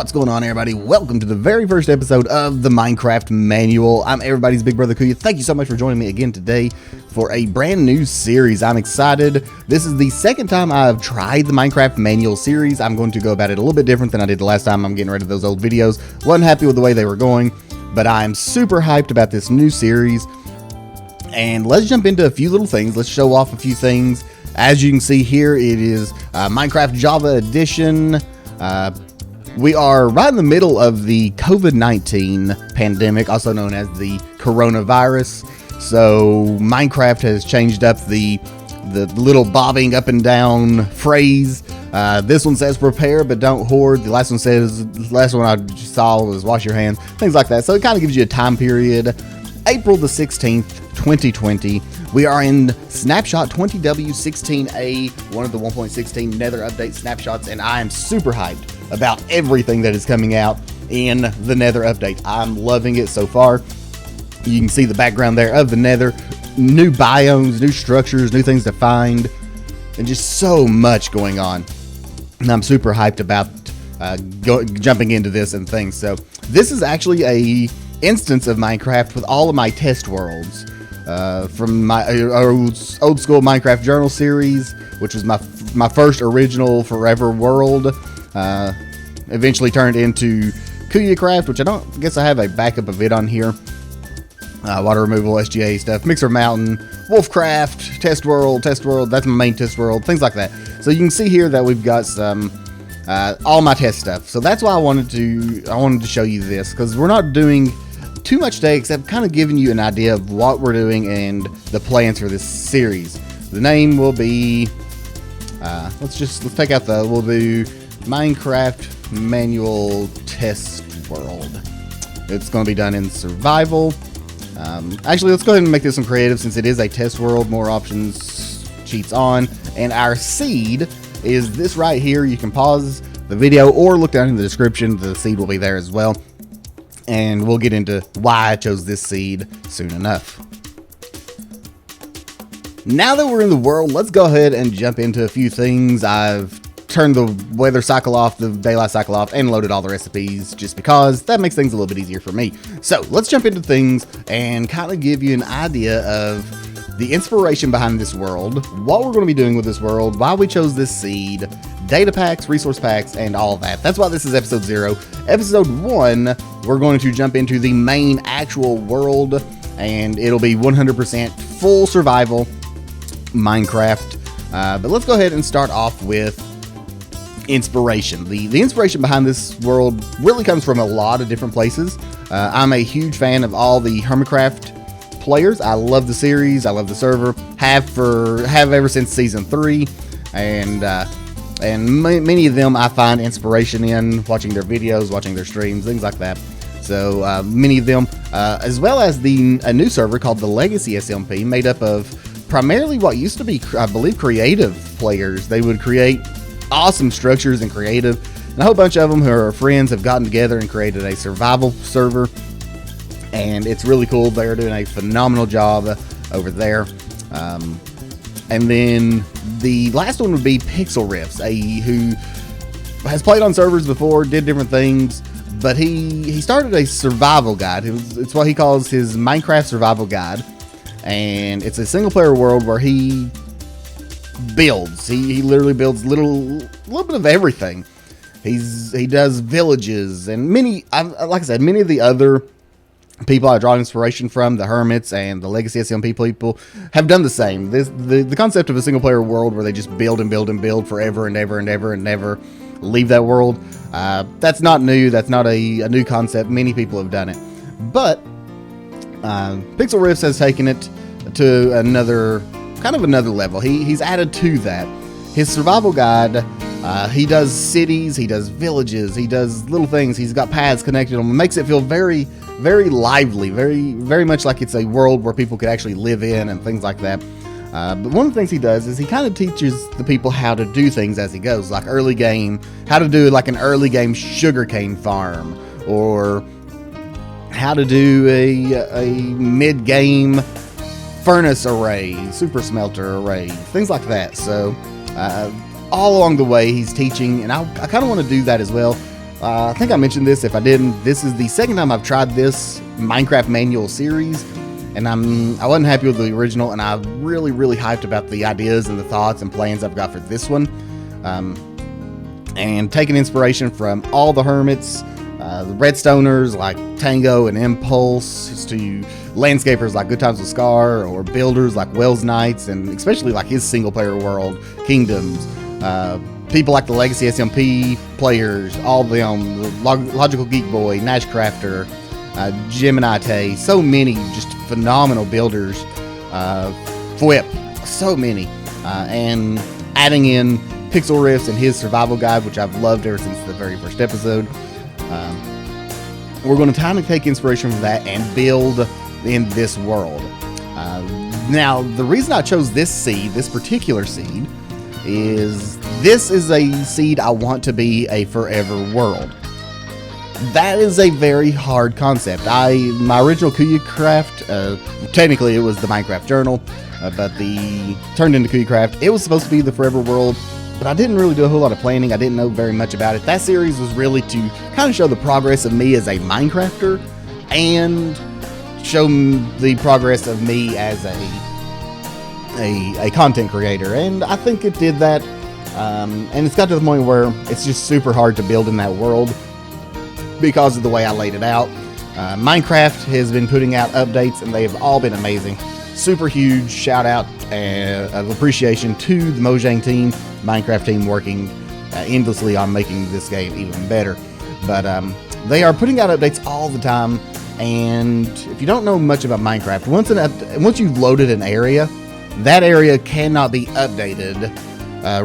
What's going on, everybody? Welcome to the very first episode of the Minecraft Manual. I'm everybody's big brother Kuya. Thank you so much for joining me again today for a brand new series. I'm excited. This is the second time I've tried the Minecraft Manual series. I'm going to go about it a little bit different than I did the last time. I'm getting rid of those old videos. Wasn't happy with the way they were going, but I'm super hyped about this new series. And let's jump into a few little things. Let's show off a few things. As you can see here, it is Minecraft Java Edition. We are right in the middle of the COVID-19 pandemic, also known as the coronavirus. So Minecraft has changed up the little bobbing up and down phrase. This one says prepare but don't hoard. The last one I saw was wash your hands, things like that. So it kind of gives you a time period. April the 16th, 2020. We are in Snapshot 20W16A, one of the 1.16 Nether update snapshots, and I am super hyped about everything that is coming out in the Nether update. I'm loving it so far. You can see the background there of the Nether, new biomes, new structures, new things to find, and just so much going on. And I'm super hyped about jumping into this and things. So this is actually a instance of Minecraft with all of my test worlds. From my old school Minecraft Journal series, which was my first original forever world. Eventually turned into KuyaCraft, which I guess I have a backup of it on here. Water removal, SGA stuff, Mixer Mountain, Wolfcraft, Test World, that's my main test world, things like that. So you can see here that we've got some all my test stuff. So that's why I wanted to show you this, because we're not doing too much today, except kind of giving you an idea of what we're doing and the plans for this series. The name will be let's take out we'll do Minecraft Manual Test World. It's going to be done in survival. Actually, let's go ahead and make this some creative, since it is a test world. More options, cheats on, and our seed is this right here. You can pause the video or look down in the description. The seed will be there as well. And we'll get into why I chose this seed soon enough. Now that we're in the world, let's go ahead and jump into a few things. I've turned the weather cycle off, the daylight cycle off, and loaded all the recipes just because that makes things a little bit easier for me. So let's jump into things and kind of give you an idea of the inspiration behind this world, what we're going to be doing with this world, why we chose this seed, data packs, resource packs, and all that. That's why this is episode 0. Episode 1, we're going to jump into the main actual world, and it'll be 100% full survival Minecraft. But let's go ahead and start off with inspiration. The inspiration behind this world really comes from a lot of different places. I'm a huge fan of all the Hermitcraft players. I love the series. I love the server. Have ever since season 3, and many of them I find inspiration in watching their videos, watching their streams, things like that. So many of them, as well as a new server called the Legacy SMP, made up of primarily what used to be, I believe, creative players. They would create awesome structures and creative, and a whole bunch of them who are friends have gotten together and created a survival server, and it's really cool. They're doing a phenomenal job over there. And then the last one would be Pixel Riffs, who has played on servers before, did different things, but he started a survival guide. It's what he calls his Minecraft survival guide, and it's a single player world where he builds. He literally builds little bit of everything. He does villages, and like I said, many of the other people I draw inspiration from, the Hermits and the Legacy SMP people, have done the same. The concept of a single player world where they just build and build and build forever and ever and ever and never leave that world. That's not new. That's not a new concept. Many people have done it, but Pixel Riffs has taken it to another level. He's added to that. His survival guide, he does cities, he does villages, he does little things. He's got paths connected to them. It makes it feel very, very lively, very, very much like it's a world where people could actually live in and things like that. But one of the things he does is he kind of teaches the people how to do things as he goes, like early game, how to do like an early game sugarcane farm, or how to do a mid-game furnace array, super smelter array, things like that. So all along the way he's teaching, and I kind of want to do that as well. I think I mentioned this. If I didn't, this is the second time I've tried this Minecraft manual series, and I wasn't happy with the original, and I'm really hyped about the ideas and the thoughts and plans I've got for this one. And taking inspiration from all the hermits, the redstoners like Tango and Impulse, to landscapers like Good Times with Scar, or builders like Wells Knights, and especially like his single player world, Kingdoms. People like the Legacy SMP players, all of them, Logical Geek Boy, Nash Crafter, Gemini Tay, so many just phenomenal builders, Fwip, so many, and adding in Pixel Riffs and his survival guide, which I've loved ever since the very first episode. We're going to kind of take inspiration from that and build in this world. Now, the reason I chose this particular seed, is this is a seed I want to be a forever world. That is a very hard concept. My original KuyaCraft, technically it was the Minecraft Journal, but turned into KuyaCraft. It was supposed to be the forever world, but I didn't really do a whole lot of planning. I didn't know very much about it. That series was really to kind of show the progress of me as a Minecrafter, and show the progress of me as a content creator, and I think it did that. And it's got to the point where it's just super hard to build in that world because of the way I laid it out. Minecraft has been putting out updates, and they have all been amazing. Super huge shout out of appreciation to the Mojang team, Minecraft team, working endlessly on making this game even better. But they are putting out updates all the time, and if you don't know much about Minecraft, once you've loaded an area, that area cannot be updated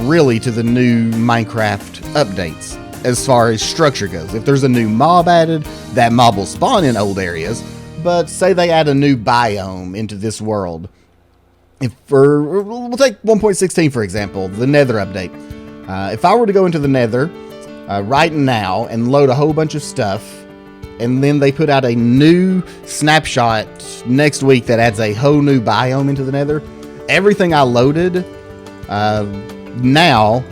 really to the new Minecraft updates as far as structure goes. If there's a new mob added, that mob will spawn in old areas, but say they add a new biome into this world. We'll take 1.16 for example, the Nether update. If I were to go into the Nether right now and load a whole bunch of stuff, and then they put out a new snapshot next week that adds a whole new biome into the Nether, everything I loaded now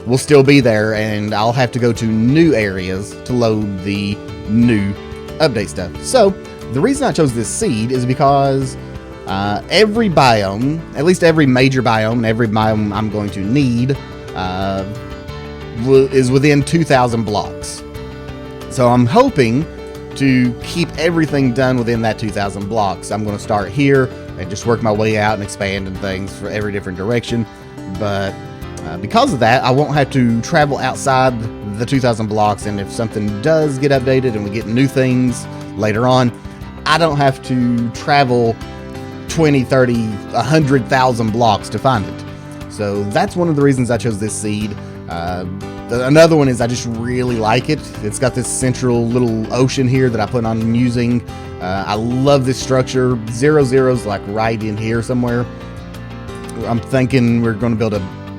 will still be there, and I'll have to go to new areas to load the new update stuff. So the reason I chose this seed is because every biome, at least every major biome, and every biome I'm going to need, is within 2,000 blocks. So I'm hoping to keep everything done within that 2,000 blocks. I'm going to start here and just work my way out and expand and things for every different direction. But because of that, I won't have to travel outside the 2,000 blocks, and if something does get updated and we get new things later on, I don't have to travel 20, 30, 100,000 blocks to find it. So that's one of the reasons I chose this seed. Another one is I just really like it. It's got this central little ocean here that I plan on using. I love this structure. 0-0's like right in here somewhere. I'm thinking we're going to build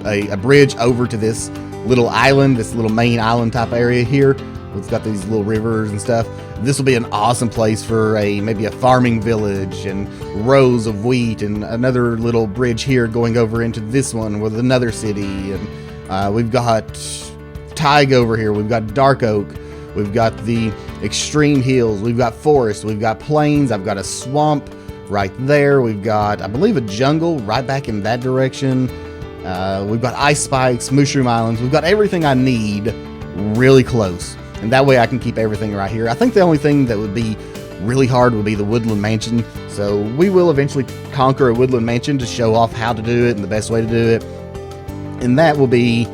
a bridge over to this little island, this little main island type area here. It's got these little rivers and stuff. This will be an awesome place for maybe a farming village, and rows of wheat, and another little bridge here going over into this one with another city. And we've got Tig over here. We've got Dark Oak. We've got the extreme hills. We've got forest. We've got plains. I've got a swamp right there. We've got, I believe, a jungle right back in that direction. We've got ice spikes, mushroom islands. We've got everything I need really close. And that way I can keep everything right here. I think the only thing that would be really hard would be the woodland mansion. So we will eventually conquer a woodland mansion to show off how to do it and the best way to do it. And that will be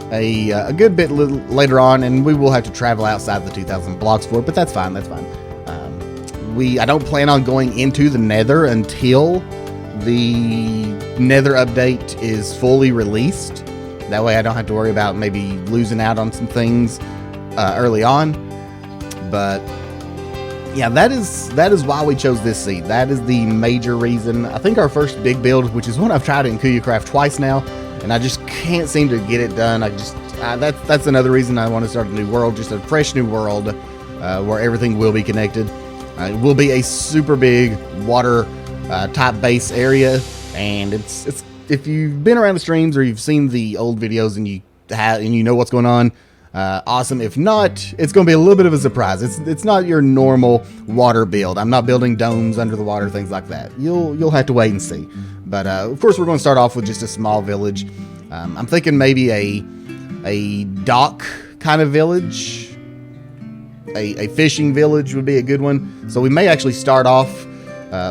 a good bit later on, and we will have to travel outside the 2,000 blocks for it, but that's fine, that's fine. I don't plan on going into the Nether until the Nether update is fully released. That way I don't have to worry about maybe losing out on some things early on. But yeah, that is why we chose this seed. That is the major reason. I think our first big build, which is one I've tried in KuyaCraft twice now, and I just can't seem to get it done. That's another reason I want to start a new world, just a fresh new world where everything will be connected. It will be a super big water type base area, and it's if you've been around the streams or you've seen the old videos and you know what's going on, awesome. If not, it's going to be a little bit of a surprise. It's not your normal water build. I'm not building domes under the water, things like that. You'll have to wait and see. But of course, we're going to start off with just a small village. I'm thinking maybe a dock kind of village. A fishing village would be a good one. So we may actually start off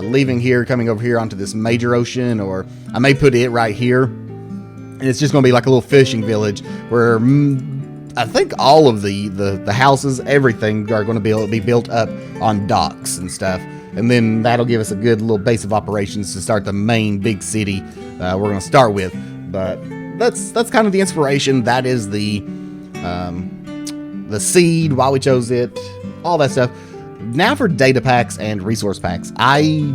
leaving here, coming over here onto this major ocean, or I may put it right here. And it's just going to be like a little fishing village where I think all of the houses, everything are going to be built up on docks and stuff. And then that'll give us a good little base of operations to start the main big city we're going to start with. But that's kind of the inspiration. That is the seed, why we chose it, all that stuff. Now for data packs and resource packs. I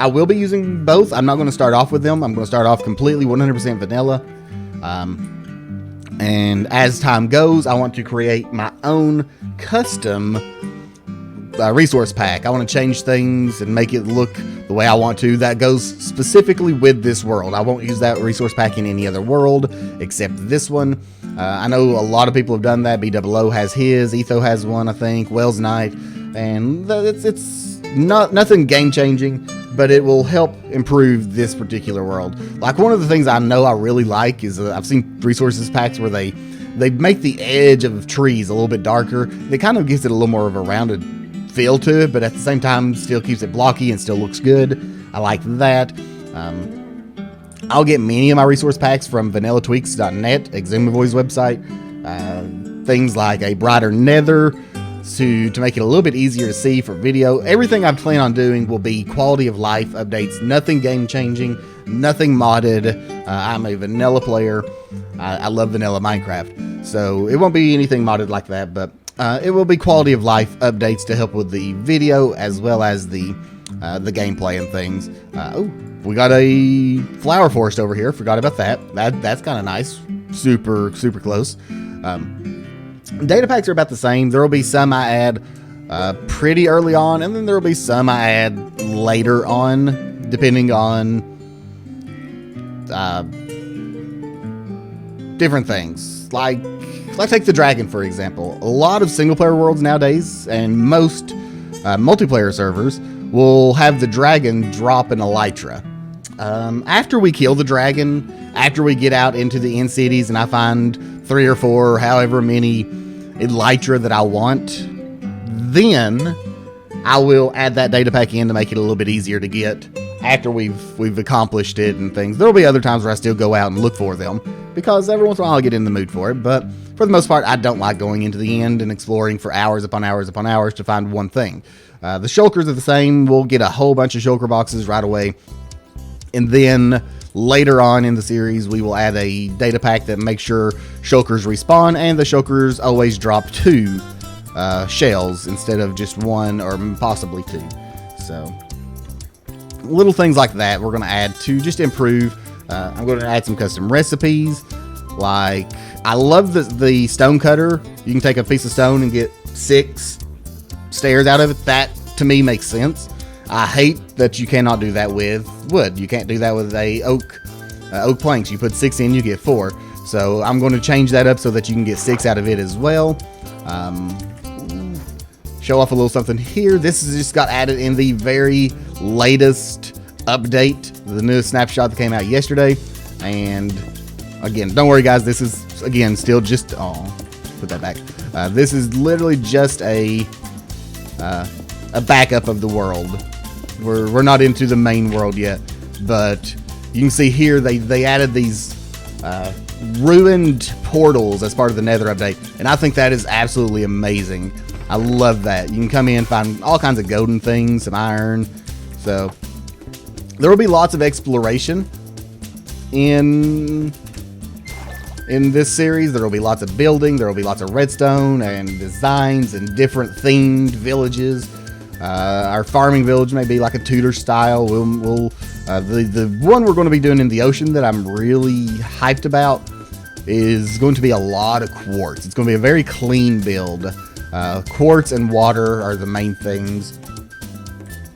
will be using both. I'm not going to start off with them. I'm going to start off completely 100% vanilla. And as time goes, I want to create my own custom resource pack. I want to change things and make it look the way I want to. That goes specifically with this world. I won't use that resource pack in any other world except this one. I know a lot of people have done that. BOO has his, Etho has one, I think, Wells Knight, and it's not nothing game changing, but it will help improve this particular world. Like, one of the things I know I really like is I've seen resources packs where they make the edge of trees a little bit darker. It kind of gives it a little more of a rounded feel to it, but at the same time still keeps it blocky and still looks good. I like that. I'll get many of my resource packs from vanillatweaks.net, Exumavoy's website. Things like a brighter nether to make it a little bit easier to see for video. Everything I plan on doing will be quality of life updates, nothing game changing, nothing modded. I'm a vanilla player. I love vanilla Minecraft, so it won't be anything modded like that, but it will be quality of life updates to help with the video as well as the gameplay and things. Oh, we got a flower forest over here. Forgot about that. That's kind of nice. Super close. Data packs are about the same. There will be some I add pretty early on, and then there will be some I add later on, depending on different things. Like take the dragon, for example. A lot of single-player worlds nowadays, and most multiplayer servers, will have the dragon drop an elytra. After we kill the dragon, after we get out into the end cities and I find 3 or 4, however many elytra that I want, then I will add that data pack in to make it a little bit easier to get after we've accomplished it and things. There'll be other times where I still go out and look for them, because every once in a while I get in the mood for it, but for the most part, I don't like going into the end and exploring for hours upon hours upon hours to find one thing. The shulkers are the same. We'll get a whole bunch of shulker boxes right away. And then later on in the series, we will add a data pack that makes sure shulkers respawn, and the shulkers always drop 2 shells instead of just 1 or possibly 2. So little things like that we're going to add to just improve. I'm going to add some custom recipes. Like, I love the stone cutter. You can take a piece of stone and get 6 stairs out of it. That, to me, makes sense. I hate that you cannot do that with wood. You can't do that with a oak planks. You put 6 in, you get 4. So I'm going to change that up so that you can get 6 out of it as well. Show off a little something here. This has just got added in the very latest update, the newest snapshot that came out yesterday. And again, don't worry guys, this is again still just put that back. This is literally just a backup of the world. We're not into the main world yet, but you can see here they added these ruined portals as part of the Nether update, and I think that is absolutely amazing. I love that. You can come in, find all kinds of golden things, some iron. So there will be lots of exploration in this series. There will be lots of building. There will be lots of redstone and designs and different themed villages. Our farming village may be like a Tudor style. The one we're going to be doing in the ocean that I'm really hyped about is going to be a lot of quartz. It's going to be a very clean build. Quartz and water are the main things.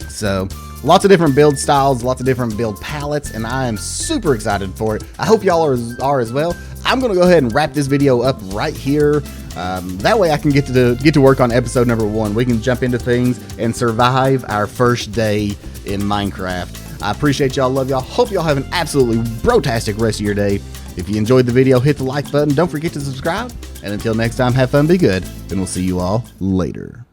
So lots of different build styles, lots of different build palettes, and I am super excited for it. I hope y'all are as well. I'm going to go ahead and wrap this video up right here. That way I can get to work on episode number 1. We can jump into things and survive our first day in Minecraft. I appreciate y'all, love y'all. Hope y'all have an absolutely brotastic rest of your day. If you enjoyed the video, hit the like button. Don't forget to subscribe. And until next time, have fun, be good, and we'll see you all later.